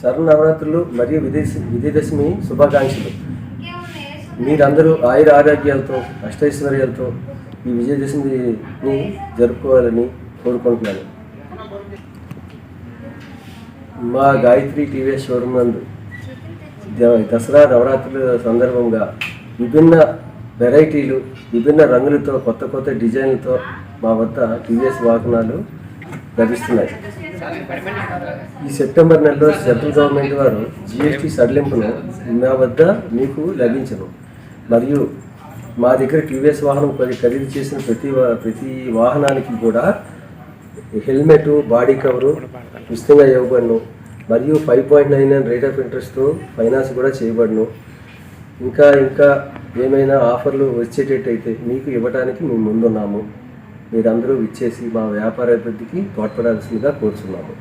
శరన్నవరాత్రులు మరియు విజయదశమి శుభాకాంక్షలు. మీరందరూ ఆయుర ఆరోగ్యాలతో అష్టైశ్వర్యాలతో ఈ విజయదశమిని జరుపుకోవాలని కోరుకుంటున్నాను. మా గాయత్రి టీవీఎస్ షోరూమ్ నందు దసరా నవరాత్రుల సందర్భంగా విభిన్న వెరైటీలు, విభిన్న రంగులతో, కొత్త కొత్త డిజైన్లతో మా వద్ద టీవీఎస్ వాహనాలు లభిస్తున్నాయి. ఈ సెప్టెంబర్ నెలలో సెంట్రల్ గవర్నమెంట్ వారు జిఎస్టీ సడలింపును మా వద్ద మీకు లభించను. మరియు మా దగ్గర టీవీఎస్ వాహనం ఖరీదు చేసిన ప్రతి వాహనానికి కూడా హెల్మెట్, బాడీ కవరు ఉచితంగా ఇవ్వబడును. మరియు 5.99 రేట్ ఆఫ్ ఇంట్రెస్ట్తో ఫైనాన్స్ కూడా చేయబడును. ఇంకా ఏమైనా ఆఫర్లు వచ్చేటట్టయితే మీకు ఇవ్వడానికి మేము ముందున్నాము. మీరందరూ విచ్చేసి మా వ్యాపార అభివృద్ధికి తోడ్పడాల్సిందిగా కోరుతున్నాము.